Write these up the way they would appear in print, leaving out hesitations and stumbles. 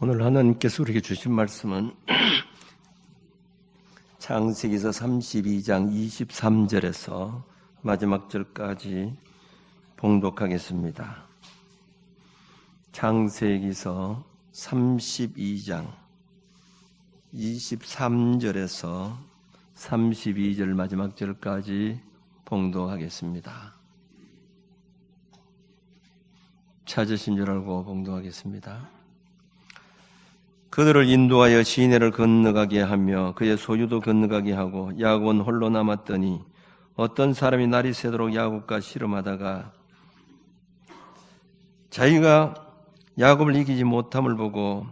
오늘 하나님께서 우리에게 주신 말씀은 창세기서 32장 23절에서 마지막 절까지 봉독하겠습니다. 창세기서 32장 23절에서 32절 마지막 절까지 봉독하겠습니다. 찾으신 줄 알고 봉독하겠습니다. 그들을 인도하여 시내를 건너가게 하며 그의 소유도 건너가게 하고 야곱은 홀로 남았더니 어떤 사람이 날이 새도록 야곱과 씨름하다가 자기가 야곱을 이기지 못함을 보고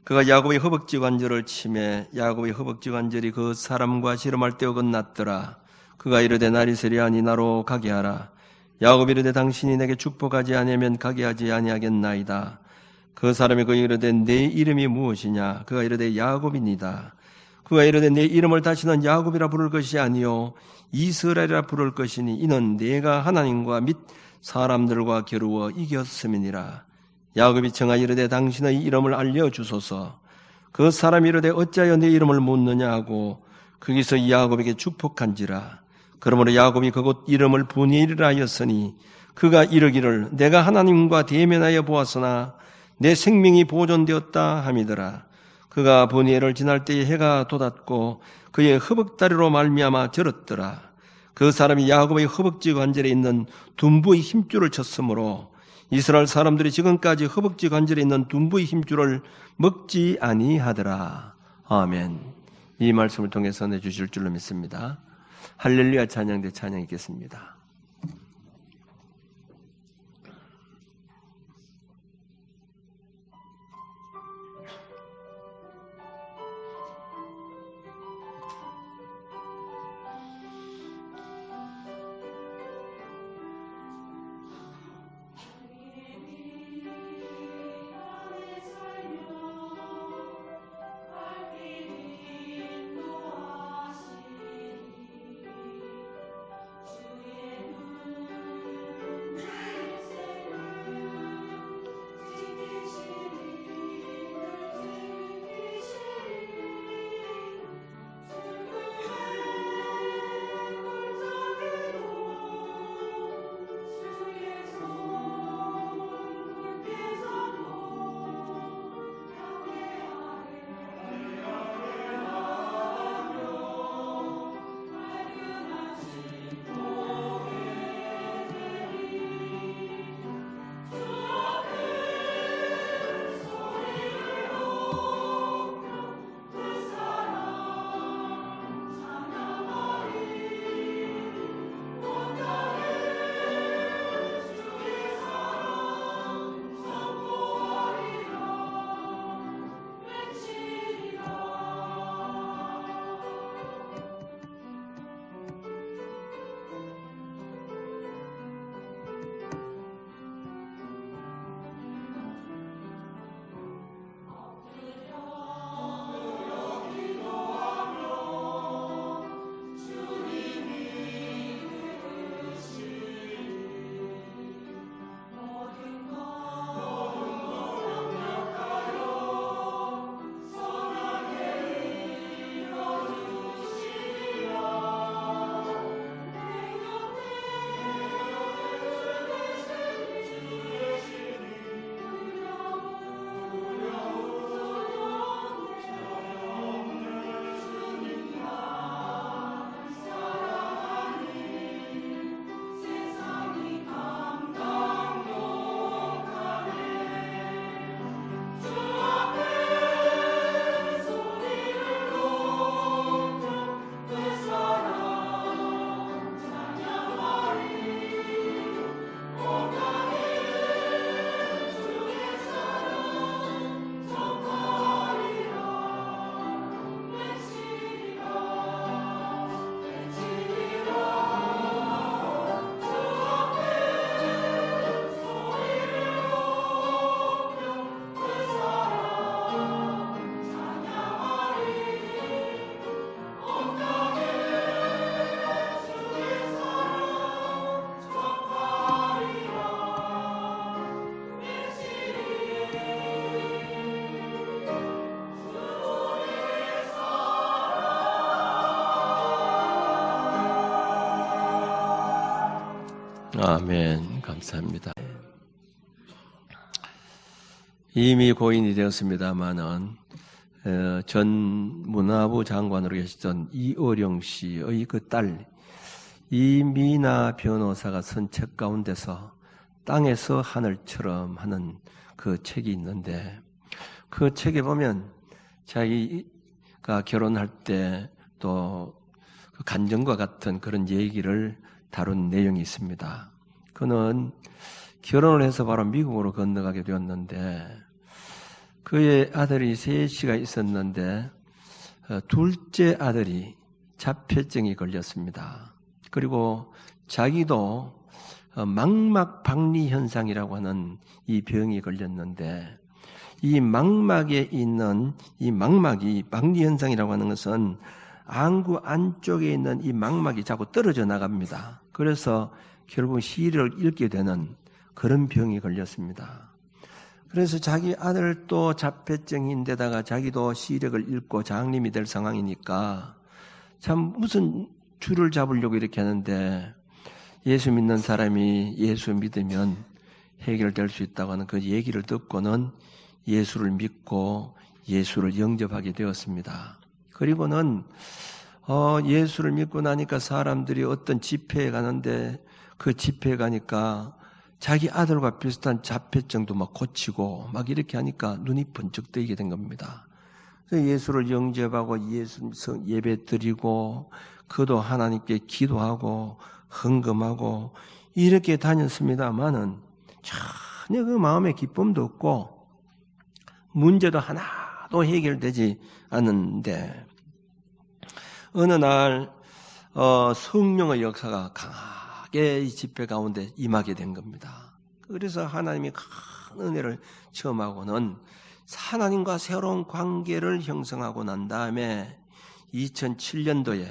그가 야곱의 허벅지 관절을 치매 야곱의 허벅지 관절이 그 사람과 씨름할 때 어긋났더라. 그가 이르되 날이 새려하니 나로 가게 하라. 야곱이 이르되 당신이 내게 축복하지 아니하면 가게 하지 아니하겠나이다. 그 사람이 그에게 이르되 내 이름이 무엇이냐? 그가 이르되 야곱이니이다. 그가 이르되 내 이름을 다시는 야곱이라 부를 것이 아니요 이스라엘이라 부를 것이니 이는 내가 하나님과 및 사람들과 겨루어 이겼음이니라. 야곱이 청하여 이르되 당신의 이름을 알려주소서. 그 사람이 이르되 어찌하여 내 이름을 묻느냐 하고 거기서 야곱에게 축복한지라. 그러므로 야곱이 그곳 이름을 브니엘이라 하였으니 그가 이르기를 내가 하나님과 대면하여 보았으나 내 생명이 보존되었다 함이더라. 그가 브니엘을 지날 때에 해가 돋았고 그의 허벅다리로 말미암아 절었더라. 그 사람이 야곱의 허벅지 관절에 있는 둔부의 힘줄을 쳤으므로 이스라엘 사람들이 지금까지 허벅지 관절에 있는 둔부의 힘줄을 먹지 아니하더라. 아멘. 이 말씀을 통해서 내주실 줄로 믿습니다. 할렐루야 찬양대 찬양 있겠습니다. 주의 아멘. 감사합니다. 이미 고인이 되었습니다마는 전 문화부 장관으로 계시던 이어령 씨의 그 딸 이미나 변호사가 쓴 책 가운데서 땅에서 하늘처럼 하는 그 책이 있는데, 그 책에 보면 자기가 결혼할 때 또 간증과 같은 그런 얘기를 다룬 내용이 있습니다. 그는 결혼을 해서 바로 미국으로 건너가게 되었는데, 그의 아들이 셋이가 있었는데 둘째 아들이 자폐증이 걸렸습니다. 그리고 자기도 망막박리 현상이라고 하는 이 병이 걸렸는데, 이 망막에 있는 이 망막이 박리 현상이라고 하는 것은 안구 안쪽에 있는 이 망막이 자꾸 떨어져 나갑니다. 그래서 결국 시력을 잃게 되는 그런 병이 걸렸습니다. 그래서 자기 아들도 자폐증인데다가 자기도 시력을 잃고 장님이 될 상황이니까 참 무슨 줄을 잡으려고 이렇게 하는데, 예수 믿는 사람이 예수 믿으면 해결될 수 있다고 하는 그 얘기를 듣고는 예수를 믿고 예수를 영접하게 되었습니다. 그리고는 예수를 믿고 나니까 사람들이 어떤 집회에 가는데, 그 집회에 가니까 자기 아들과 비슷한 자폐증도 막 고치고 막 이렇게 하니까 눈이 번쩍 뜨이게 된 겁니다. 그래서 예수를 영접하고 예수 예배 드리고 그도 하나님께 기도하고 헌금하고 이렇게 다녔습니다마는 전혀 그 마음에 기쁨도 없고 문제도 하나도 해결되지 않는데, 어느 날 성령의 역사가 강하게 이 집회 가운데 임하게 된 겁니다. 그래서 하나님이 큰 은혜를 체험하고는 하나님과 새로운 관계를 형성하고 난 다음에 2007년도에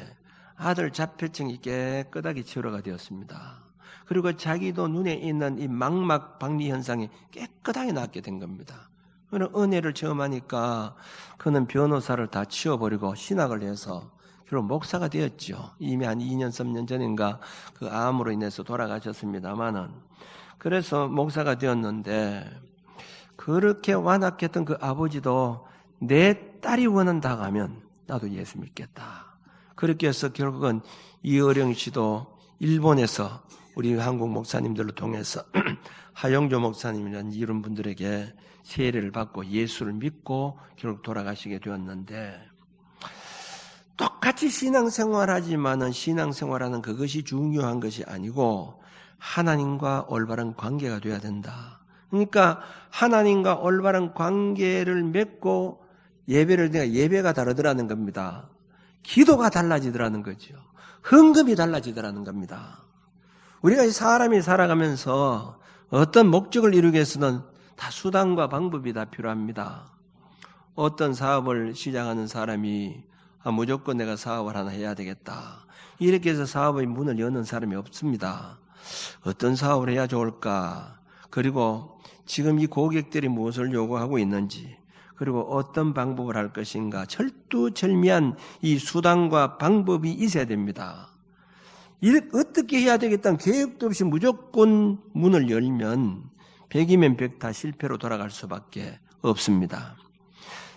아들 자폐증이 깨끗하게 치료가 되었습니다. 그리고 자기도 눈에 있는 이 망막 박리 현상이 깨끗하게 낫게 된 겁니다. 그런 은혜를 체험하니까 그는 변호사를 다 치워버리고 신학을 해서 결국 목사가 되었죠. 이미 한 2년, 3년 전인가 그 암으로 인해서 돌아가셨습니다마는, 그래서 목사가 되었는데, 그렇게 완악했던 그 아버지도 내 딸이 원한다 하면 나도 예수 믿겠다. 그렇게 해서 결국은 이어령 씨도 일본에서 우리 한국 목사님들을 통해서 하영조 목사님이라는 이런 분들에게 세례를 받고 예수를 믿고 결국 돌아가시게 되었는데, 똑같이 신앙생활하지만은 신앙생활하는 그것이 중요한 것이 아니고 하나님과 올바른 관계가 돼야 된다. 그러니까 하나님과 올바른 관계를 맺고 예배를 내가 예배가 다르더라는 겁니다. 기도가 달라지더라는 거죠. 헌금이 달라지더라는 겁니다. 우리가 사람이 살아가면서 어떤 목적을 이루기 위해서는 다 수단과 방법이 다 필요합니다. 어떤 사업을 시작하는 사람이 무조건 내가 사업을 하나 해야 되겠다, 이렇게 해서 사업의 문을 여는 사람이 없습니다. 어떤 사업을 해야 좋을까, 그리고 지금 이 고객들이 무엇을 요구하고 있는지, 그리고 어떤 방법을 할 것인가, 철두철미한 이 수단과 방법이 있어야 됩니다. 어떻게 해야 되겠다는 계획도 없이 무조건 문을 열면 100이면 100 다 실패로 돌아갈 수밖에 없습니다.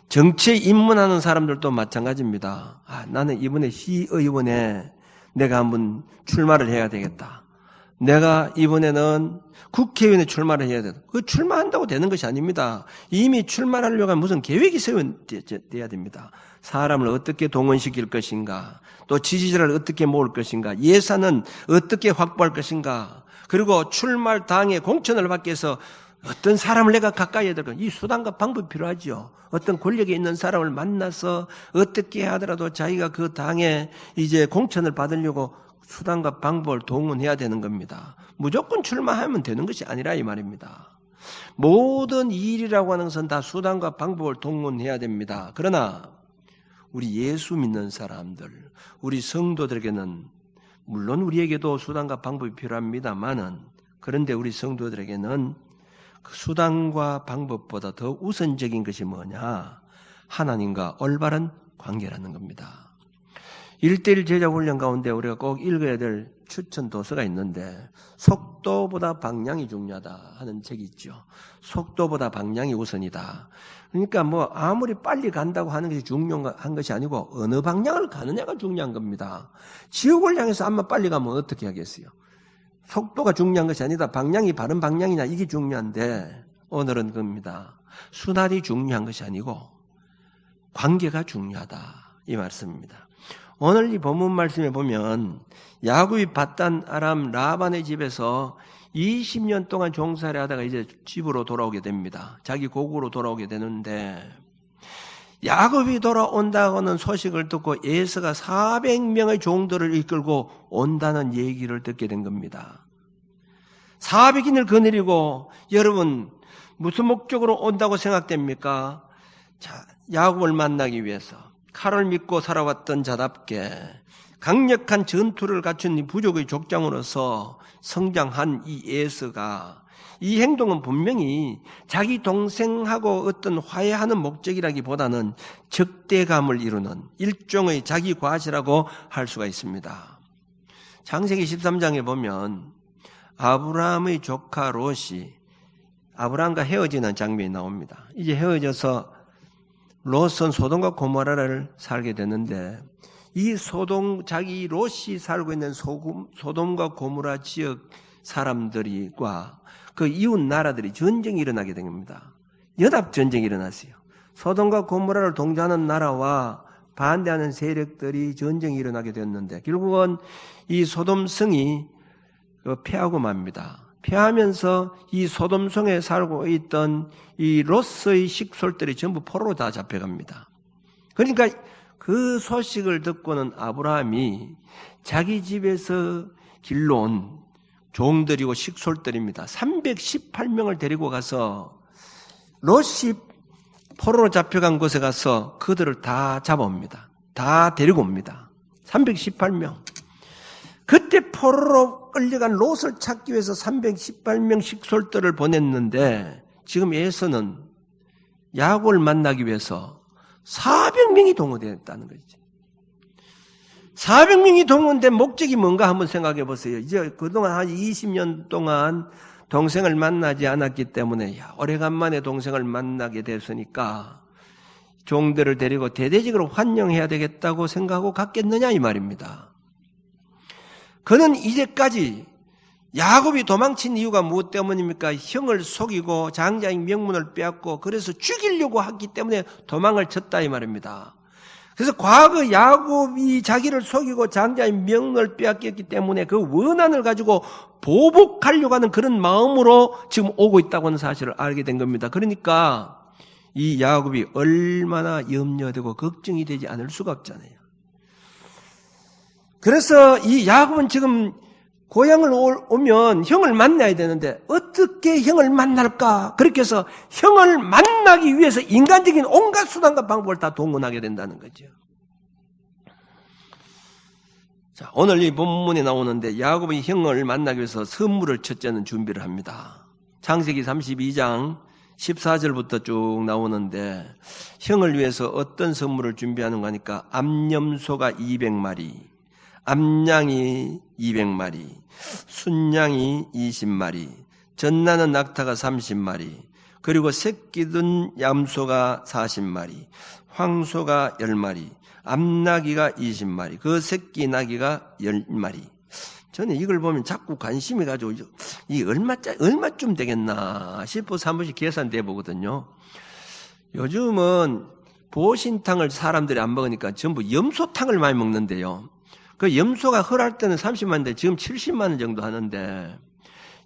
정치에 입문하는 사람들도 마찬가지입니다. 나는 이번에 시의원에 내가 한번 출마를 해야 되겠다. 내가 이번에는 국회의원에 출마를 해야 된다. 그 출마한다고 되는 것이 아닙니다. 이미 출마하려고 하면 무슨 계획이 세워야 됩니다. 사람을 어떻게 동원시킬 것인가, 또 지지자를 어떻게 모을 것인가, 예산은 어떻게 확보할 것인가, 그리고 출마 당의 공천을 받기 위해서 어떤 사람을 내가 가까이 해야 될까? 이 수단과 방법이 필요하죠. 어떤 권력에 있는 사람을 만나서 어떻게 하더라도 자기가 그 당에 이제 공천을 받으려고 수단과 방법을 동원해야 되는 겁니다. 무조건 출마하면 되는 것이 아니라 이 말입니다. 모든 일이라고 하는 것은 다 수단과 방법을 동원해야 됩니다. 그러나 우리 예수 믿는 사람들, 우리 성도들에게는 물론 우리에게도 수단과 방법이 필요합니다만은, 그런데 우리 성도들에게는 그 수단과 방법보다 더 우선적인 것이 뭐냐? 하나님과 올바른 관계라는 겁니다. 1:1 제자훈련 가운데 우리가 꼭 읽어야 될 추천 도서가 있는데 속도보다 방향이 중요하다 하는 책이 있죠. 속도보다 방향이 우선이다. 그러니까 뭐 아무리 빨리 간다고 하는 것이 중요한 것이 아니고 어느 방향을 가느냐가 중요한 겁니다. 지옥을 향해서 아마 빨리 가면 어떻게 하겠어요? 속도가 중요한 것이 아니다. 방향이 바른 방향이냐 이게 중요한데 오늘은 겁니다. 순환이 중요한 것이 아니고 관계가 중요하다 이 말씀입니다. 오늘 이 본문 말씀에 보면 야곱이 밧단 아람 라반의 집에서 20년 동안 종살이 하다가 이제 집으로 돌아오게 됩니다. 자기 고국으로 돌아오게 되는데 야곱이 돌아온다고는 소식을 듣고 에서가 400명의 종들을 이끌고 온다는 얘기를 듣게 된 겁니다. 400인을 거느리고 여러분 무슨 목적으로 온다고 생각됩니까? 자, 야곱을 만나기 위해서 칼을 믿고 살아왔던 자답게 강력한 전투를 갖춘 이 부족의 족장으로서 성장한 이 에서가 이 행동은 분명히 자기 동생하고 어떤 화해하는 목적이라기보다는 적대감을 이루는 일종의 자기 과시라고 할 수가 있습니다. 창세기 13장에 보면 아브라함의 조카 롯이 아브라함과 헤어지는 장면이 나옵니다. 이제 헤어져서 롯은 소돔과 고모라를 살게 되는데 이 자기 롯이 살고 있는 소돔과 고모라 지역 사람들과 그 이웃 나라들이 전쟁이 일어나게 된 겁니다. 연합 전쟁이 일어났어요. 소돔과 고모라를 동조하는 나라와 반대하는 세력들이 전쟁이 일어나게 됐는데 결국은 이 소돔성이 패하고 맙니다. 패하면서 이 소돔성에 살고 있던 이 롯의 식솔들이 전부 포로로 다 잡혀갑니다. 그러니까 그 소식을 듣고는 아브라함이 자기 집에서 길러온 종들이고 식솔들입니다. 318명을 데리고 가서 롯이 포로로 잡혀간 곳에 가서 그들을 다 잡아옵니다. 다 데리고 옵니다. 318명. 그때 포로로 끌려간 롯을 찾기 위해서 318명 식솔들을 보냈는데 지금 에서는 야곱을 만나기 위해서 400명이 동원됐다는 거죠. 400명이 동원된 목적이 뭔가 한번 생각해 보세요. 이제 그동안 한 20년 동안 동생을 만나지 않았기 때문에 오래간만에 동생을 만나게 됐으니까 종들을 데리고 대대적으로 환영해야 되겠다고 생각하고 갔겠느냐 이 말입니다. 그는 이제까지 야곱이 도망친 이유가 무엇 때문입니까? 형을 속이고 장자의 명분을 빼앗고 그래서 죽이려고 했기 때문에 도망을 쳤다 이 말입니다. 그래서 과거 야곱이 자기를 속이고 장자의 명분을 빼앗겼기 때문에 그 원한을 가지고 보복하려고 하는 그런 마음으로 지금 오고 있다고 하는 사실을 알게 된 겁니다. 그러니까 이 야곱이 얼마나 염려되고 걱정이 되지 않을 수가 없잖아요. 그래서 이 야곱은 지금 고향을 오면 형을 만나야 되는데 어떻게 형을 만날까? 그렇게 해서 형을 만나기 위해서 인간적인 온갖 수단과 방법을 다 동원하게 된다는 거죠. 자, 오늘 이 본문에 나오는데 야곱이 형을 만나기 위해서 선물을 첫째는 준비를 합니다. 창세기 32장 14절부터 쭉 나오는데 형을 위해서 어떤 선물을 준비하는 거니까 암염소가 200마리, 암양이 200마리, 순양이 20마리, 젖나는 낙타가 30마리, 그리고 새끼든 얌소가 40마리, 황소가 10마리, 암나귀가 20마리, 그 새끼 나귀가 10마리. 저는 이걸 보면 자꾸 관심이 가지고 이 얼마쯤 되겠나 싶어서 한 번씩 계산돼 보거든요. 요즘은 보신탕을 사람들이 안 먹으니까 전부 염소탕을 많이 먹는데요. 그 염소가 헐할 때는 30만인데 지금 70만 원 정도 하는데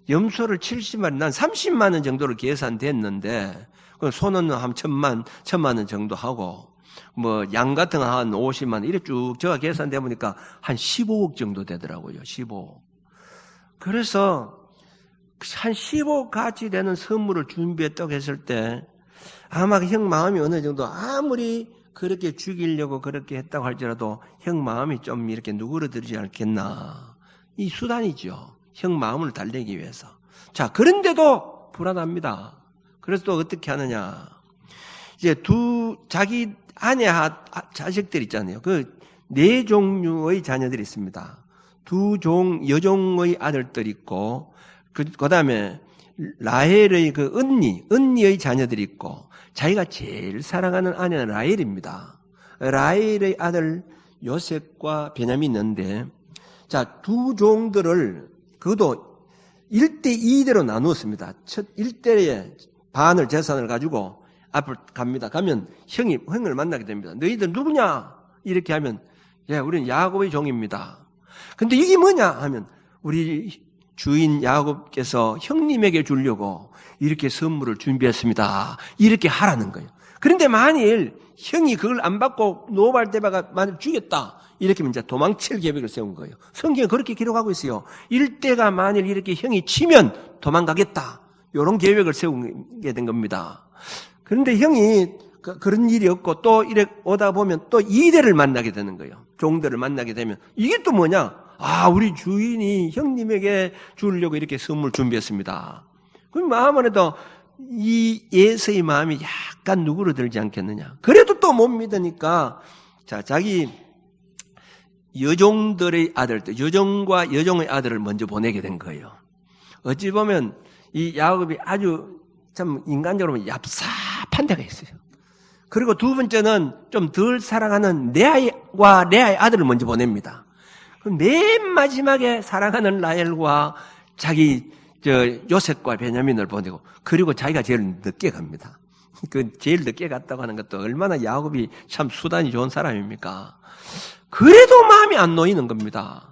염소를 70마리 난 30만 원 정도로 계산됐는데 소는 한 1,000만 원 정도 하고 뭐 양 같은 거 한 50만 원 이래 쭉 제가 계산돼 보니까 한 15억 정도 되더라고요. 15억. 그래서 한 15억 가치 되는 선물을 준비했다고 했을 때 아마 형 마음이 어느 정도 아무리 그렇게 죽이려고 그렇게 했다고 할지라도 형 마음이 좀 이렇게 누그러들지 않겠나. 이 수단이죠. 형 마음을 달래기 위해서. 자, 그런데도 불안합니다. 그래서 또 어떻게 하느냐. 이제 자기 아내 자식들 있잖아요. 그 네 종류의 자녀들이 있습니다. 여종의 아들들이 있고, 그 다음에 라헬의 그 언니의 자녀들이 있고, 자기가 제일 사랑하는 아내는 라헬입니다. 라헬의 아들 요셉과 베냐민이 있는데, 자, 두 종들을, 그것도 1대2대로 나누었습니다. 첫 1대의 반을 재산을 가지고 앞을 갑니다. 가면 형을 만나게 됩니다. 너희들 누구냐? 이렇게 하면, 예, 우리는 야곱의 종입니다. 근데 이게 뭐냐? 하면, 우리 주인 야곱께서 형님에게 주려고 이렇게 선물을 준비했습니다. 이렇게 하라는 거예요. 그런데 만일 형이 그걸 안 받고 노발대바가 만일 죽였다. 이렇게 하면 이제 도망칠 계획을 세운 거예요. 성경은 그렇게 기록하고 있어요. 일대가 만일 이렇게 형이 치면 도망가겠다. 이런 계획을 세우게 된 겁니다. 그런데 형이 그런 일이 없고 또 이래 오다 보면 또 2대를 만나게 되는 거예요. 종들을 만나게 되면 이게 또 뭐냐? 아, 우리 주인이 형님에게 주려고 이렇게 선물 준비했습니다. 그럼 아무래도 이 예서의 마음이 약간 누그러들지 않겠느냐. 그래도 또 못 믿으니까 자, 자기 여종들의 아들들, 여종과 여종의 아들을 먼저 보내게 된 거예요. 어찌 보면 이 야곱이 아주 참 인간적으로 보면 얍삽한 데가 있어요. 그리고 두 번째는 좀 덜 사랑하는 레아와 레아의 아들을 먼저 보냅니다. 맨 마지막에 사랑하는 라헬과 자기 요셉과 베냐민을 보내고, 그리고 자기가 제일 늦게 갑니다. 그 제일 늦게 갔다고 하는 것도 얼마나 야곱이 참 수단이 좋은 사람입니까? 그래도 마음이 안 놓이는 겁니다.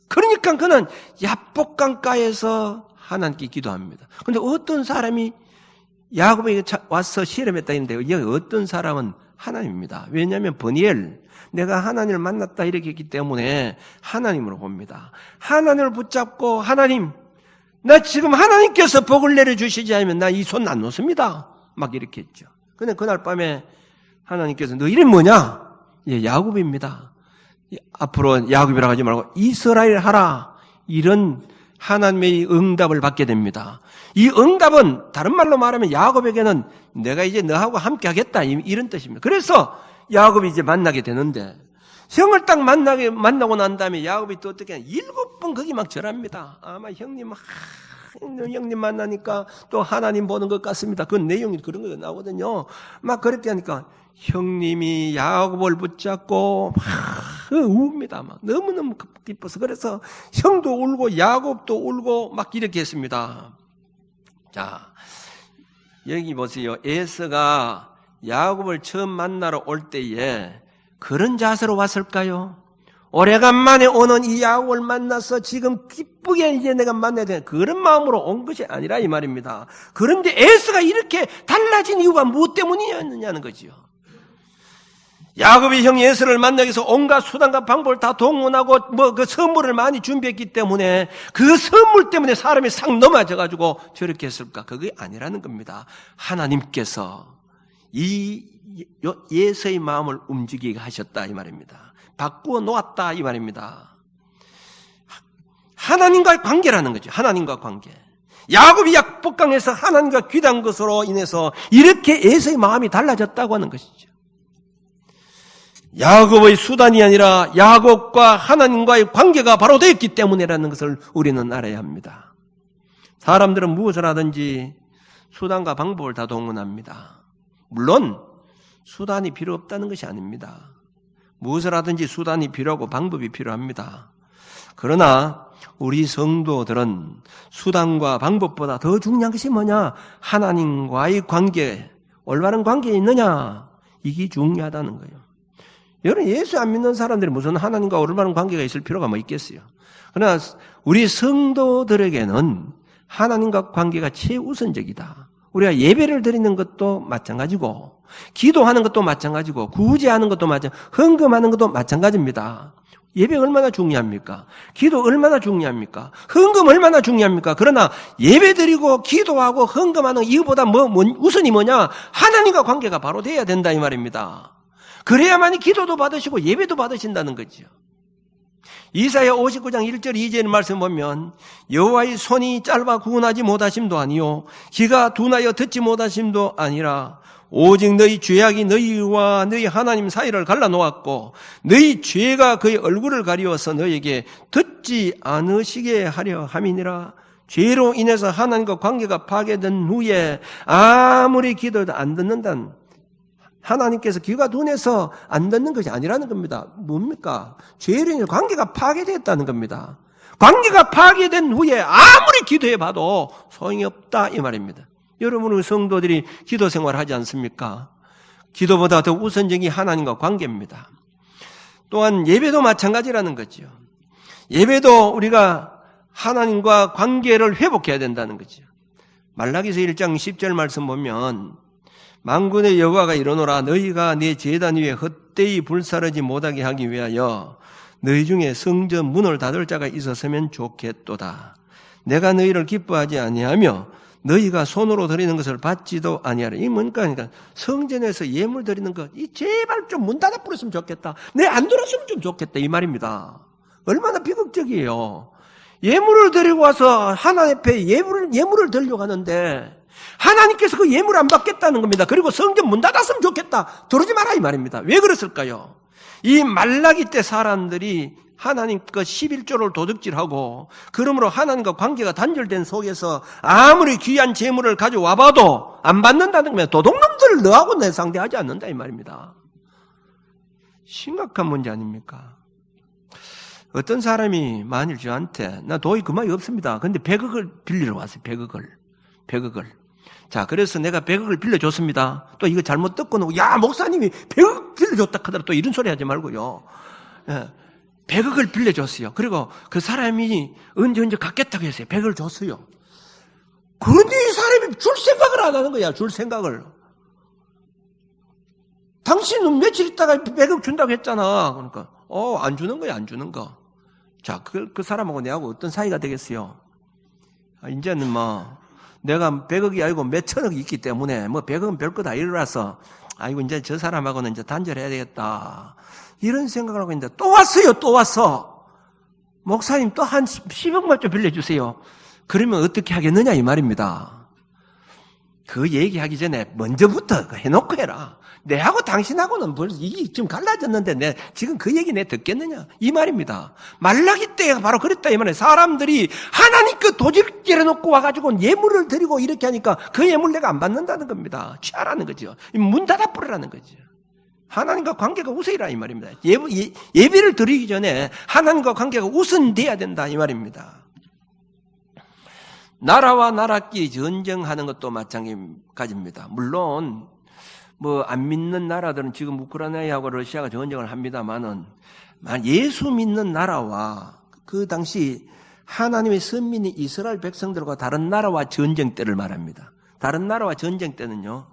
그러니까 그는 야복강가에서 하나님께 기도합니다. 그런데 어떤 사람이 야곱에게 와서 실험했다 했는데 여기 어떤 사람은 하나님입니다. 왜냐하면 버니엘, 내가 하나님을 만났다 이렇게 했기 때문에 하나님으로 봅니다. 하나님을 붙잡고 하나님, 나 지금 하나님께서 복을 내려주시지 않으면 나 이 손 안 놓습니다. 막 이렇게 했죠. 근데 그날 밤에 하나님께서 너 이름 뭐냐? 예, 야곱입니다. 앞으로 야곱이라고 하지 말고 이스라엘 하라. 이런 하나님의 응답을 받게 됩니다. 이 응답은 다른 말로 말하면 야곱에게는 내가 이제 너하고 함께 하겠다 이런 뜻입니다. 그래서 야곱이 이제 만나게 되는데 형을 딱 만나고 난 다음에 야곱이 또 어떻게 하냐. 7번 거기 막 절합니다. 아마 형님 만나니까 또 하나님 보는 것 같습니다. 그 내용이 그런 거 나오거든요. 막 그렇게 하니까 형님이 야곱을 붙잡고 막 웁니다. 막 너무너무 기뻐서. 그래서 형도 울고 야곱도 울고 막 이렇게 했습니다. 자, 여기 보세요. 에서가 야곱을 처음 만나러 올 때에 그런 자세로 왔을까요? 오래간만에 오는 이 야곱을 만나서 지금 기쁘게 이제 내가 만나야 되는 그런 마음으로 온 것이 아니라 이 말입니다. 그런데 에서가 이렇게 달라진 이유가 무엇 때문이었느냐는 거지요. 야곱이 형 에서를 만나기 위해서 온갖 수단과 방법을 다 동원하고 그 선물을 많이 준비했기 때문에 그 선물 때문에 사람이 싹 넘어져가지고 저렇게 했을까? 그게 아니라는 겁니다. 하나님께서 이 예서의 마음을 움직이게 하셨다 이 말입니다. 바꾸어 놓았다 이 말입니다. 하나님과의 관계라는 거죠. 하나님과 관계. 야곱이 약복강에서 하나님과 귀한 것으로 인해서 이렇게 에서의 마음이 달라졌다고 하는 것이죠. 야곱의 수단이 아니라 야곱과 하나님과의 관계가 바로 되었기 때문이라는 것을 우리는 알아야 합니다. 사람들은 무엇을 하든지 수단과 방법을 다 동원합니다. 물론 수단이 필요 없다는 것이 아닙니다. 무엇을 하든지 수단이 필요하고 방법이 필요합니다. 그러나 우리 성도들은 수단과 방법보다 더 중요한 것이 뭐냐? 하나님과의 관계, 올바른 관계에 있느냐? 이게 중요하다는 거예요. 여러분, 예수 안 믿는 사람들이 무슨 하나님과 올바른 관계가 있을 필요가 뭐 있겠어요? 그러나 우리 성도들에게는 하나님과 관계가 최우선적이다. 우리가 예배를 드리는 것도 마찬가지고, 기도하는 것도 마찬가지고, 구제하는 것도 헌금하는 것도 마찬가지입니다. 예배 얼마나 중요합니까? 기도 얼마나 중요합니까? 헌금 얼마나 중요합니까? 그러나 예배 드리고 기도하고 헌금하는 이거보다 우선이 뭐냐? 하나님과 관계가 바로 돼야 된다 이 말입니다. 그래야만이 기도도 받으시고 예배도 받으신다는 거죠. 이사야 59장 1절 2절 말씀 보면 여호와의 손이 짧아 구원하지 못하심도 아니요 귀가 둔하여 듣지 못하심도 아니라 오직 너희 죄악이 너희와 너희 하나님 사이를 갈라놓았고 너희 죄가 그의 얼굴을 가리워서 너희에게 듣지 않으시게 하려 함이니라. 죄로 인해서 하나님과 관계가 파괴된 후에 아무리 기도해도 안 듣는다는, 하나님께서 귀가 둔해서 안 듣는 것이 아니라는 겁니다. 뭡니까? 죄로 인해 관계가 파괴됐다는 겁니다. 관계가 파괴된 후에 아무리 기도해봐도 소용이 없다 이 말입니다. 여러분은 성도들이 기도 생활하지 않습니까? 기도보다 더 우선적인 하나님과 관계입니다. 또한 예배도 마찬가지라는 거죠. 예배도 우리가 하나님과 관계를 회복해야 된다는 거죠. 말라기서 1장 10절 말씀 보면 만군의 여호와가 이르노라 너희가 내 제단 위에 헛되이 불사르지 못하게 하기 위하여 너희 중에 성전 문을 닫을 자가 있었으면 좋겠도다. 내가 너희를 기뻐하지 아니하며 너희가 손으로 드리는 것을 받지도 아니하라. 이 뭔가 그러니까 성전에서 예물 드리는 것, 이 제발 좀 문 닫아 버렸으면 좋겠다. 내 안 들었으면 좀 좋겠다 이 말입니다. 얼마나 비극적이에요. 예물을 드리고 와서 하나님 앞에 예물을 드리려고 하는데 하나님께서 그 예물 안 받겠다는 겁니다. 그리고 성전 문 닫았으면 좋겠다. 들어오지 마라 이 말입니다. 왜 그랬을까요? 이 말라기 때 사람들이 하나님과 11조를 도둑질하고 그러므로 하나님과 관계가 단절된 속에서 아무리 귀한 재물을 가져와 봐도 안 받는다는 겁니다. 도둑놈들을 너하고 내 상대하지 않는다 이 말입니다. 심각한 문제 아닙니까? 어떤 사람이 만일 저한테 나 돈이 그만이 없습니다. 근데 100억을 빌리러 왔어요. 100억을. 자, 그래서 내가 100억을 빌려줬습니다. 또 이거 잘못 듣고는 야 목사님이 100억 빌려줬다 하더라도 또 이런 소리 하지 말고요. 100억을 빌려줬어요. 그리고 그 사람이 언제 갚겠다고 했어요. 100억을 줬어요. 그런데 이 사람이 줄 생각을 안 하는 거야. 줄 생각을. 당신은 며칠 있다가 100억 준다고 했잖아. 그러니까 안 주는 거야. 안 주는 거. 자, 그 사람하고 내하고 어떤 사이가 되겠어요? 이제는 내가 100억이 아니고 몇천억이 있기 때문에 100억은 별거 다 일어나서 아이고 이제 저 사람하고는 이제 단절해야 되겠다. 이런 생각을 하고 있는데 또 왔어요. 또 왔어. 목사님 또 한 10억만 좀 빌려주세요. 그러면 어떻게 하겠느냐 이 말입니다. 그 얘기하기 전에 먼저부터 해놓고 해라. 내하고 당신하고는 벌써 이게 지금 갈라졌는데 지금 그 얘기 내 듣겠느냐 이 말입니다. 말라기 때가 바로 그랬다 이 말이에요. 사람들이 하나님 그 도둑질해 놓고 와가지고 예물을 드리고 이렇게 하니까 그 예물 내가 안 받는다는 겁니다. 취하라는 거죠. 문 닫아 버리라는 거죠. 하나님과 관계가 우선이라 이 말입니다. 예배를 드리기 전에 하나님과 관계가 우선돼야 된다 이 말입니다. 나라와 나라끼리 전쟁하는 것도 마찬가지입니다. 물론 안 믿는 나라들은 지금 우크라이나하고 러시아가 전쟁을 합니다만은 예수 믿는 나라와 그 당시 하나님의 선민이 이스라엘 백성들과 다른 나라와 전쟁 때를 말합니다. 다른 나라와 전쟁 때는요.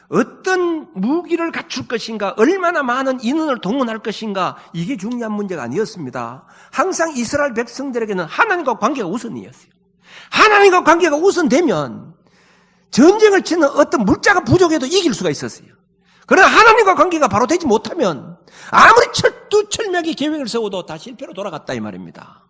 어떤 무기를 갖출 것인가, 얼마나 많은 인원을 동원할 것인가, 이게 중요한 문제가 아니었습니다. 항상 이스라엘 백성들에게는 하나님과 관계가 우선이었어요. 하나님과 관계가 우선되면 전쟁을 치는 어떤 물자가 부족해도 이길 수가 있었어요. 그러나 하나님과 관계가 바로 되지 못하면 아무리 철두철미하게 계획을 세워도 다 실패로 돌아갔다 이 말입니다.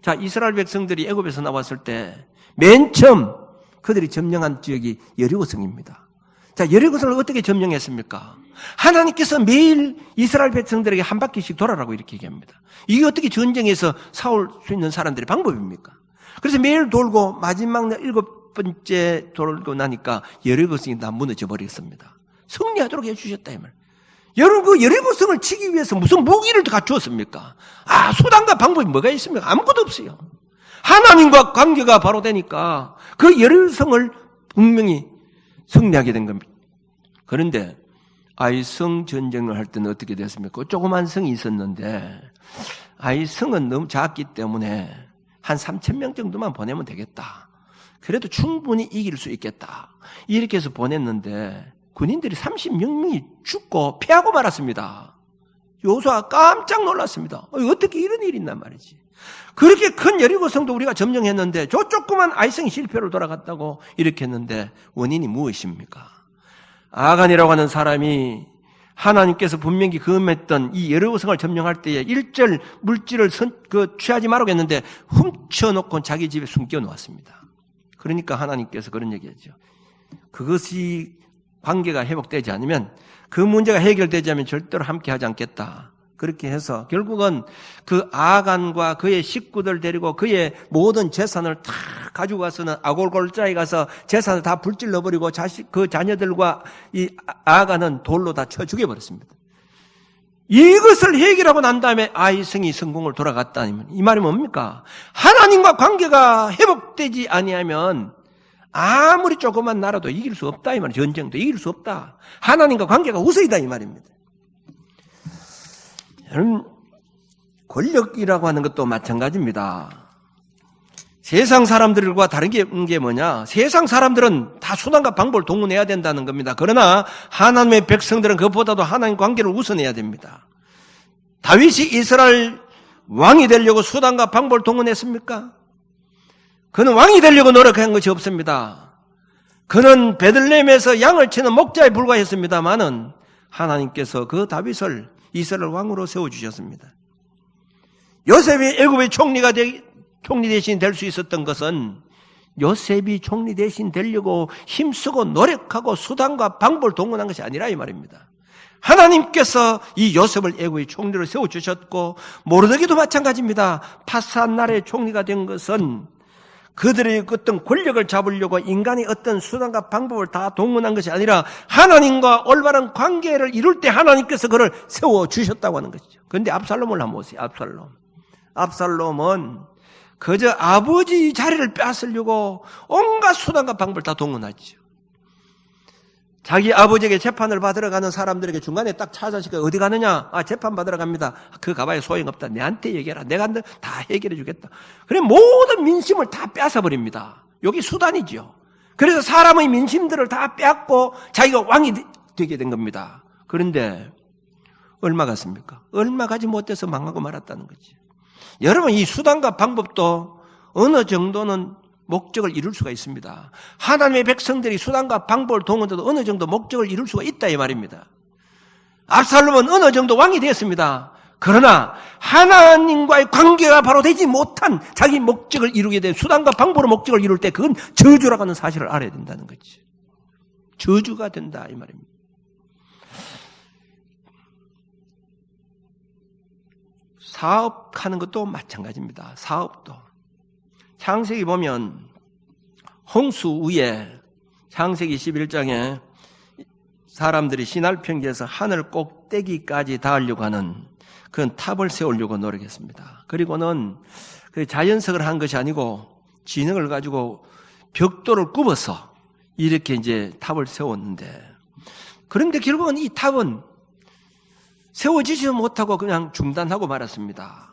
자, 이스라엘 백성들이 애굽에서 나왔을 때 맨 처음 그들이 점령한 지역이 여리고성입니다. 자, 여리고성을 어떻게 점령했습니까? 하나님께서 매일 이스라엘 백성들에게 한 바퀴씩 돌아라고 이렇게 얘기합니다. 이게 어떻게 전쟁에서 싸울 수 있는 사람들의 방법입니까? 그래서 매일 돌고 마지막 날 7번째 돌고 나니까 여리고성이 다 무너져 버렸습니다. 승리하도록 해주셨다 이 말. 여러분 그 여리고성을 치기 위해서 무슨 무기를 갖추었습니까? 수단과 방법이 뭐가 있습니까? 아무것도 없어요. 하나님과 관계가 바로 되니까 그 여리고성을 분명히 승리하게 된 겁니다. 그런데 아이성 전쟁을 할 때는 어떻게 됐습니까? 조그만 성이 있었는데 아이성은 너무 작기 때문에 한 3,000명 정도만 보내면 되겠다. 그래도 충분히 이길 수 있겠다. 이렇게 해서 보냈는데 군인들이 30명이 죽고 패하고 말았습니다. 여호수아가 깜짝 놀랐습니다. 어떻게 이런 일이 있단 말이지. 그렇게 큰 여리고성도 우리가 점령했는데 저 조그만 아이성이 실패로 돌아갔다고 이렇게 했는데 원인이 무엇입니까? 아간이라고 하는 사람이 하나님께서 분명히 금했던 이 여러성을 점령할 때에 일절 물질을 취하지 말라고 했는데 훔쳐놓고 자기 집에 숨겨 놓았습니다. 그러니까 하나님께서 그런 얘기했죠. 그것이 관계가 회복되지 않으면, 그 문제가 해결되지 않으면 절대로 함께 하지 않겠다. 그렇게 해서 결국은 그 아간과 그의 식구들 데리고 그의 모든 재산을 다 가지고 가서는 아골골자에 가서 재산을 다 불질러버리고 그 자녀들과 이 아간은 돌로 다 쳐 죽여버렸습니다. 이것을 해결하고 난 다음에 아이성이 성공을 돌아갔다니, 이 말이 뭡니까? 하나님과 관계가 회복되지 아니하면 아무리 조그만 나라도 이길 수 없다 이 말이에요. 전쟁도 이길 수 없다. 하나님과 관계가 우선이다 이 말입니다. 여러분, 권력이라고 하는 것도 마찬가지입니다. 세상 사람들과 다른 게 뭐냐? 세상 사람들은 다 수단과 방법을 동원해야 된다는 겁니다. 그러나 하나님의 백성들은 그것보다도 하나님 관계를 우선해야 됩니다. 다윗이 이스라엘 왕이 되려고 수단과 방법을 동원했습니까? 그는 왕이 되려고 노력한 것이 없습니다. 그는 베들레헴에서 양을 치는 목자에 불과했습니다마는 하나님께서 그 다윗을 이스라엘 왕으로 세워주셨습니다. 요셉이 애굽의 총리 대신 될 수 있었던 것은 요셉이 총리 대신 되려고 힘쓰고 노력하고 수단과 방법을 동원한 것이 아니라 이 말입니다. 하나님께서 이 요셉을 애굽의 총리로 세워주셨고, 모르드게도 마찬가지입니다. 파산 나라의 총리가 된 것은 그들의 어떤 권력을 잡으려고 인간의 어떤 수단과 방법을 다 동원한 것이 아니라 하나님과 올바른 관계를 이룰 때 하나님께서 그를 세워주셨다고 하는 것이죠. 그런데 압살롬을 한번 보세요. 압살롬은 그저 아버지 자리를 뺏으려고 온갖 수단과 방법을 다 동원하죠. 자기 아버지에게 재판을 받으러 가는 사람들에게 중간에 딱 찾아서 어디 가느냐? 재판 받으러 갑니다. 그 가봐야 소용없다. 내한테 얘기해라. 내가 다 해결해 주겠다. 그래 모든 민심을 다 뺏어버립니다. 여기 수단이죠. 그래서 사람의 민심들을 다 뺏고 자기가 왕이 되게 된 겁니다. 그런데 얼마 갔습니까? 얼마 가지 못해서 망하고 말았다는 거지. 여러분, 이 수단과 방법도 어느 정도는 목적을 이룰 수가 있습니다. 하나님의 백성들이 수단과 방법을 동원해도 어느 정도 목적을 이룰 수가 있다 이 말입니다. 압살롬은 어느 정도 왕이 되었습니다. 그러나 하나님과의 관계가 바로 되지 못한 자기 목적을 이루게 된 수단과 방법으로 목적을 이룰 때 그건 저주라고 하는 사실을 알아야 된다는 거지. 저주가 된다 이 말입니다. 사업하는 것도 마찬가지입니다. 사업도. 창세기 보면 홍수 위에 창세기 11장에 사람들이 시날평지에서 하늘 꼭대기까지 닿으려고 하는 그런 탑을 세우려고 노력했습니다. 그리고는 그 자연석을 한 것이 아니고 진흙을 가지고 벽돌을 굽어서 이렇게 이제 탑을 세웠는데, 그런데 결국은 이 탑은 세워지지 못하고 그냥 중단하고 말았습니다.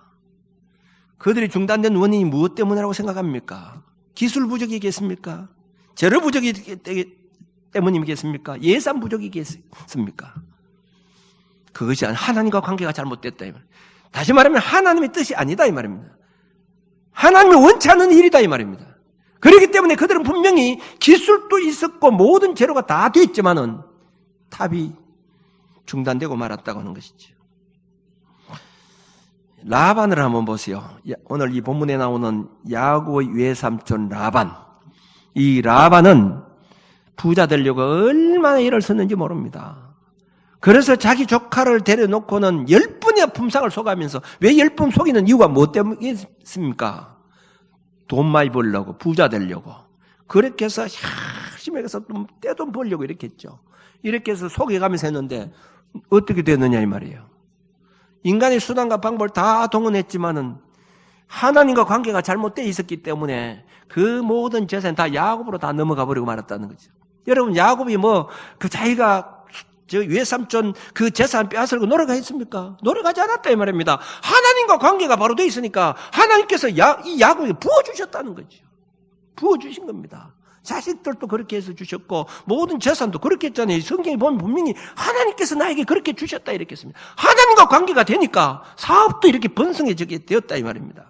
그들이 중단된 원인이 무엇 때문이라고 생각합니까? 기술 부족이겠습니까? 재료 부족이 때문이겠습니까? 예산 부족이겠습니까? 그것이 아니라 하나님과 관계가 잘못됐다 이 말. 다시 말하면 하나님의 뜻이 아니다 이 말입니다. 하나님이 원치 않는 일이다 이 말입니다. 그렇기 때문에 그들은 분명히 기술도 있었고 모든 재료가 다 됐지만은 탑이 중단되고 말았다고 하는 것이죠. 라반을 한번 보세요. 오늘 이 본문에 나오는 야곱의 외삼촌 라반. 이 라반은 부자 되려고 얼마나 일을 썼는지 모릅니다. 그래서 자기 조카를 데려놓고는 10번이나 품상을 속아면서, 왜 10번 속이는 이유가 뭐 때문이겠습니까? 돈 많이 벌려고, 부자 되려고. 그렇게 해서 열심히 해서 떼돈 벌려고 이렇게 했죠. 이렇게 해서 속여가면서 했는데 어떻게 되느냐 이 말이에요. 인간의 수단과 방법을 다 동원했지만은 하나님과 관계가 잘못되어 있었기 때문에 그 모든 재산이 다 야곱으로 다 넘어가 버리고 말았다는 거죠. 여러분, 야곱이 그 자기가 외삼촌 그 재산 빼앗으려고 노력했습니까? 노력하지 않았다 이 말입니다. 하나님과 관계가 바로 되어 있으니까 하나님께서 이 야곱에게 부어주셨다는 거죠. 부어주신 겁니다. 자식들도 그렇게 해서 주셨고 모든 재산도 그렇게 했잖아요. 성경에 보면 분명히 하나님께서 나에게 그렇게 주셨다 이렇게 했습니다. 하나님과 관계가 되니까 사업도 이렇게 번성해지게 되었다 이 말입니다.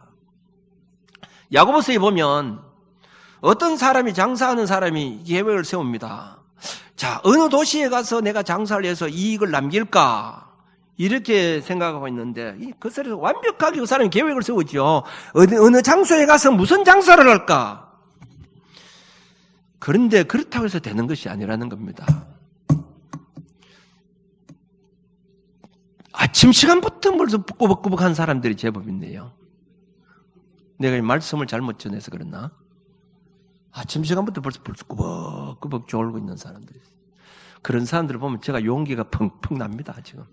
야고보서에 보면 어떤 사람이, 장사하는 사람이 계획을 세웁니다. 자, 어느 도시에 가서 내가 장사를 해서 이익을 남길까? 이렇게 생각하고 있는데, 그것을 완벽하게 그 사람이 계획을 세우죠. 어느 장소에 가서 무슨 장사를 할까? 그런데 그렇다고 해서 되는 것이 아니라는 겁니다. 아침 시간부터 벌써 꾸벅꾸벅한 사람들이 제법 있네요. 내가 이 말씀을 잘못 전해서 그랬나? 아침 시간부터 벌써 꾸벅꾸벅 졸고 있는 사람들이 있어요. 그런 사람들을 보면 제가 용기가 펑펑 납니다, 지금.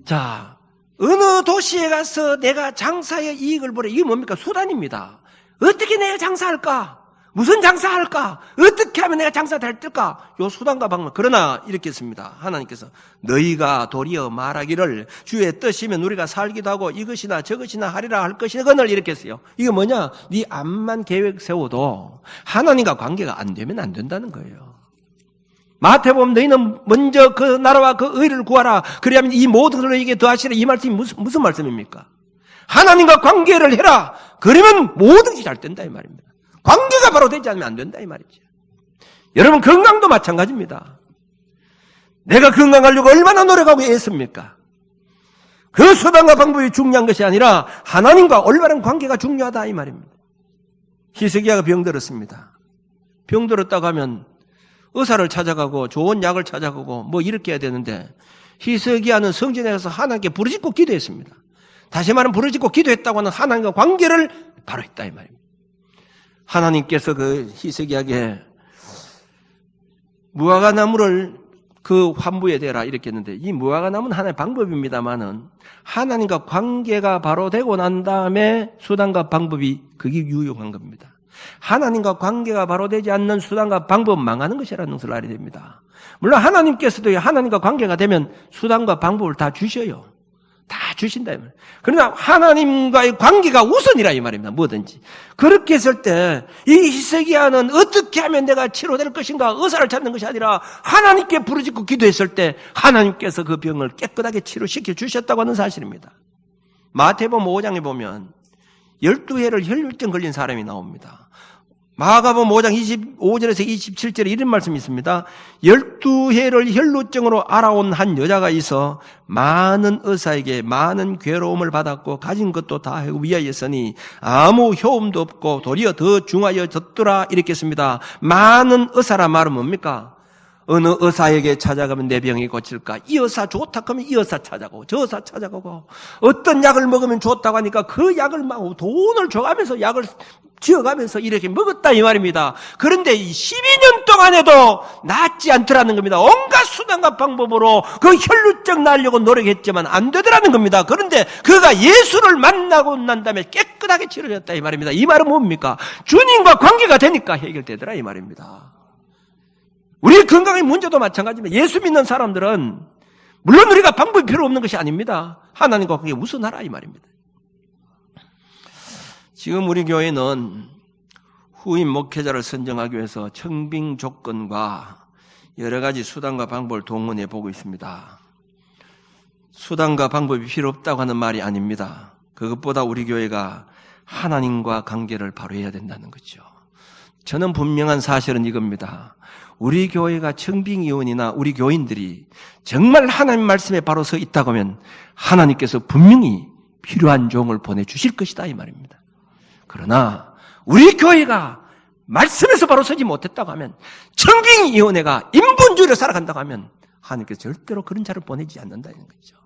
자, 어느 도시에 가서 내가 장사의 이익을 보래. 이게 뭡니까? 수단입니다. 어떻게 내가 장사할까? 무슨 장사할까? 어떻게 하면 내가 장사 잘 될까? 요 수단과 방법. 그러나 이렇게 했습니다. 하나님께서 너희가 도리어 말하기를 주의 뜻이면 우리가 살기도 하고 이것이나 저것이나 하리라 할 것이거늘 이렇게 했어요. 이게 뭐냐? 네 암만 계획 세워도 하나님과 관계가 안 되면 안 된다는 거예요. 마태복음 너희는 먼저 그 나라와 그 의를 구하라. 그래야만 이 모든 것을 너희에게 더하시라. 이 말씀이 무슨 말씀입니까? 하나님과 관계를 해라. 그러면 모든 것이 잘 된다 이 말입니다. 관계가 바로 되지 않으면 안 된다 이 말이죠. 여러분 건강도 마찬가지입니다. 내가 건강하려고 얼마나 노력하고 애씁니까? 그 수단과 방법이 중요한 것이 아니라 하나님과 올바른 관계가 중요하다 이 말입니다. 히스기야가 병들었습니다. 병들었다고 하면 의사를 찾아가고 좋은 약을 찾아가고 뭐 이렇게 해야 되는데 히스기야는 성전에 가서 하나님께 부르짖고 기도했습니다. 다시 말하면 부르짖고 기도했다고 하는 하나님과 관계를 바로 했다 이 말입니다. 하나님께서 그 히스기야에게 무화과나무를 그 환부에 대라 이렇게 했는데 이 무화과나무는 하나의 방법입니다만은 하나님과 관계가 바로 되고 난 다음에 수단과 방법이 그게 유용한 겁니다. 하나님과 관계가 바로 되지 않는 수단과 방법은 망하는 것이라는 것을 알아야 됩니다. 물론 하나님께서도 하나님과 관계가 되면 수단과 방법을 다 주셔요. 다 주신다 이 말이에요. 그러나 하나님과의 관계가 우선이라 이 말입니다. 뭐든지. 그렇게 했을 때 이 히스기야는 어떻게 하면 내가 치료될 것인가 의사를 찾는 것이 아니라 하나님께 부르짖고 기도했을 때 하나님께서 그 병을 깨끗하게 치료시켜 주셨다고 하는 사실입니다. 마태복음 5장에 보면 12해를 혈루증 걸린 사람이 나옵니다. 마가복음 5장 25절에서 27절에 이런 말씀이 있습니다. 12해를 혈루증으로 알아온 한 여자가 있어 많은 의사에게 많은 괴로움을 받았고 가진 것도 다 위하였으니 아무 효험도 없고 도리어 더 중하여졌더라 이렇게 했습니다. 많은 의사란 말은 뭡니까? 어느 의사에게 찾아가면 내 병이 고칠까? 이 의사 좋다 하면 이 의사 찾아가고 저 의사 찾아가고 어떤 약을 먹으면 좋다고 하니까 그 약을 막 돈을 줘가면서 약을 지어가면서 이렇게 먹었다 이 말입니다. 그런데 12년 동안에도 낫지 않더라는 겁니다. 온갖 수단과 방법으로 그 혈루증 나으려고 노력했지만 안 되더라는 겁니다. 그런데 그가 예수를 만나고 난 다음에 깨끗하게 치료됐다 이 말입니다. 이 말은 뭡니까? 주님과 관계가 되니까 해결되더라 이 말입니다. 우리 건강의 문제도 마찬가지입니다. 예수 믿는 사람들은 물론 우리가 방법이 필요 없는 것이 아닙니다. 하나님과 관계 우선하라 이 말입니다. 지금 우리 교회는 후임 목회자를 선정하기 위해서 청빙 조건과 여러 가지 수단과 방법을 동원해 보고 있습니다. 수단과 방법이 필요 없다고 하는 말이 아닙니다. 그것보다 우리 교회가 하나님과 관계를 바로 해야 된다는 거죠. 저는 분명한 사실은 이겁니다. 우리 교회가 청빙위원이나 우리 교인들이 정말 하나님 말씀에 바로 서 있다고 하면 하나님께서 분명히 필요한 종을 보내주실 것이다 이 말입니다. 그러나 우리 교회가 말씀에서 바로 서지 못했다고 하면 청빙위원회가 인본주의로 살아간다고 하면 하나님께서 절대로 그런 자를 보내지 않는다는 거죠.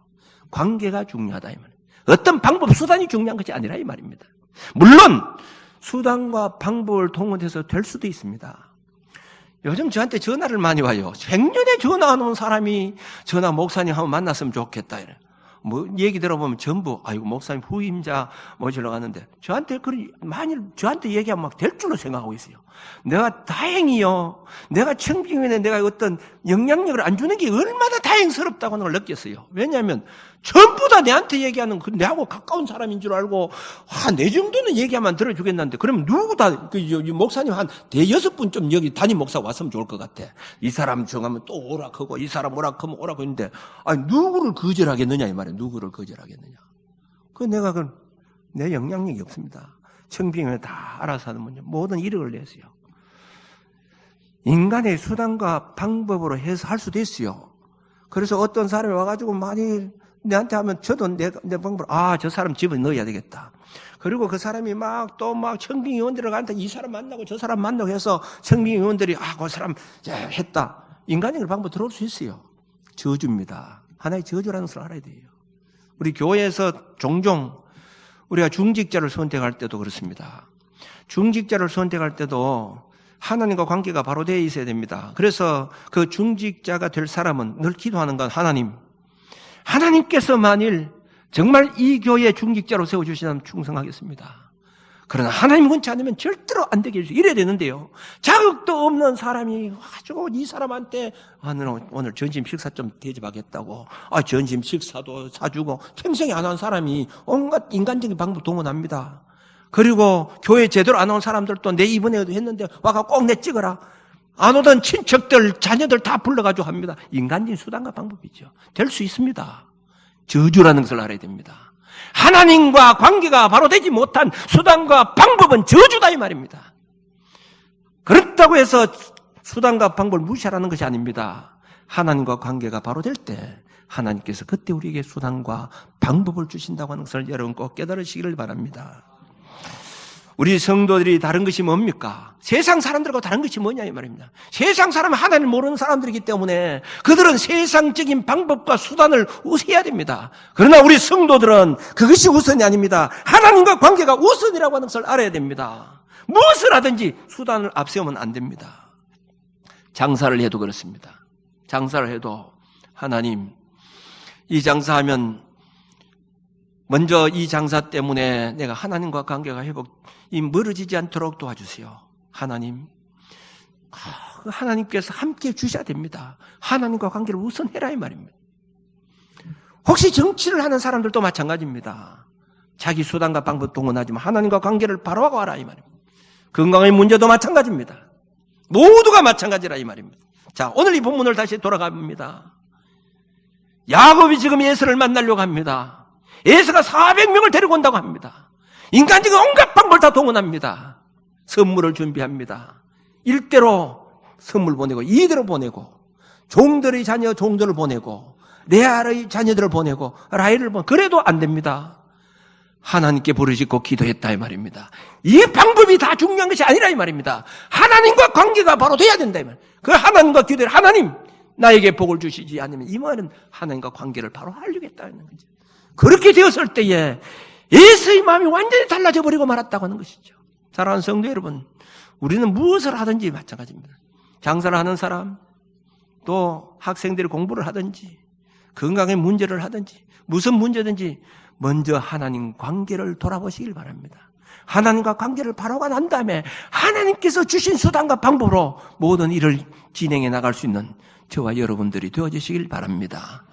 관계가 중요하다 이 말입니다. 어떤 방법 수단이 중요한 것이 아니라 이 말입니다. 물론 수단과 방법을 통해서 될 수도 있습니다. 요즘 저한테 전화를 많이 와요. 100년에 전화하는 사람이 전화 목사님 한번 만났으면 좋겠다 이래. 뭐 얘기 들어보면 전부 아이고 목사님 후임자 모시러 가는데 저한테 저한테 얘기하면 막 될 줄로 생각하고 있어요. 내가 다행이요. 내가 청빙위원회 내가 어떤 영향력을 안 주는 게 얼마나 다행스럽다고 하는 걸 느꼈어요. 왜냐하면 전부 다 내한테 얘기하는 그 내하고 가까운 사람인 줄 알고 내 정도는 얘기하면 들어주겠는데 그러면 누구 다 목사님 한 6분 여기 담임 목사 왔으면 좋을 것 같아. 이 사람 정하면 또 오락하고 이 사람 오락하면 오락하고 있는데 누구를 거절하겠느냐 이 말이에요. 누구를 거절하겠느냐. 내가 내 영향력이 없습니다. 청빙위원회 다 알아서 하는 문제 모든 이력을 내세요. 인간의 수단과 방법으로 해서 할 수도 있어요. 그래서 어떤 사람이 와가지고 많이 내한테 하면 저도 내 방법으로 저 사람 집에 넣어야 되겠다. 그리고 그 사람이 또 청빙위원들을 가는데 이 사람 만나고 저 사람 만나고 해서 청빙위원들이 그 사람 했다. 인간적인 방법 들어올 수 있어요. 저주입니다. 하나의 저주라는 것을 알아야 돼요. 우리 교회에서 종종 우리가 중직자를 선택할 때도 그렇습니다. 중직자를 선택할 때도 하나님과 관계가 바로 되어 있어야 됩니다. 그래서 그 중직자가 될 사람은 늘 기도하는 건 하나님께서 만일 정말 이 교회의 중직자로 세워주시다면 충성하겠습니다. 그러나 하나님 원치 않으면 절대로 안 되게 해주세요. 이래야 되는데요. 자격도 없는 사람이 와가지고 이 사람한테 오늘 점심 식사 좀 대접하겠다고 점심 식사도 사주고 평생에 안 한 사람이 온갖 인간적인 방법 동원합니다. 그리고 교회 제대로 안 온 사람들도 내 이번에도 했는데 와가 꼭 내 찍어라. 안 오던 친척들, 자녀들 다 불러가지고 합니다. 인간적인 수단과 방법이죠. 될 수 있습니다. 저주라는 것을 알아야 됩니다. 하나님과 관계가 바로 되지 못한 수단과 방법은 저주다 이 말입니다. 그렇다고 해서 수단과 방법을 무시하라는 것이 아닙니다. 하나님과 관계가 바로 될 때 하나님께서 그때 우리에게 수단과 방법을 주신다고 하는 것을 여러분 꼭 깨달으시기를 바랍니다. 우리 성도들이 다른 것이 뭡니까? 세상 사람들과 다른 것이 뭐냐 이 말입니다. 세상 사람은 하나님을 모르는 사람들이기 때문에 그들은 세상적인 방법과 수단을 우선해야 됩니다. 그러나 우리 성도들은 그것이 우선이 아닙니다. 하나님과 관계가 우선이라고 하는 것을 알아야 됩니다. 무엇을 하든지 수단을 앞세우면 안 됩니다. 장사를 해도 그렇습니다. 장사를 해도 하나님 이 장사하면 먼저 이 장사 때문에 내가 하나님과 관계가 멀어지지 않도록 도와주세요. 하나님, 하나님께서 함께 주셔야 됩니다. 하나님과 관계를 우선해라 이 말입니다. 혹시 정치를 하는 사람들도 마찬가지입니다. 자기 수단과 방법 동원하지만 하나님과 관계를 바로 하고 하라 이 말입니다. 건강의 문제도 마찬가지입니다. 모두가 마찬가지라 이 말입니다. 자, 오늘 이 본문을 다시 돌아갑니다. 야곱이 지금 에서를 만나려고 합니다. 에서가 400명을 데리고 온다고 합니다. 인간적인 온갖 방법을 다 동원합니다. 선물을 준비합니다. 일대로 선물 보내고 이대로 보내고 종들의 자녀 종들을 보내고 레아의 자녀들을 보내고 라헬을 보내고 그래도 안 됩니다. 하나님께 부르짖고 기도했다 이 말입니다. 이 방법이 다 중요한 것이 아니라 이 말입니다. 하나님과 관계가 바로 돼야 된다 이 말입니다. 그 하나님과 기도를 하나님 나에게 복을 주시지 않으면 이 말은 하나님과 관계를 바로 하려겠다는 거죠. 그렇게 되었을 때에 에서의 마음이 완전히 달라져 버리고 말았다고 하는 것이죠. 사랑하는 성도 여러분, 우리는 무엇을 하든지 마찬가지입니다. 장사를 하는 사람, 또 학생들이 공부를 하든지 건강의 문제를 하든지 무슨 문제든지 먼저 하나님 관계를 돌아보시길 바랍니다. 하나님과 관계를 바로가 난 다음에 하나님께서 주신 수단과 방법으로 모든 일을 진행해 나갈 수 있는 저와 여러분들이 되어주시길 바랍니다.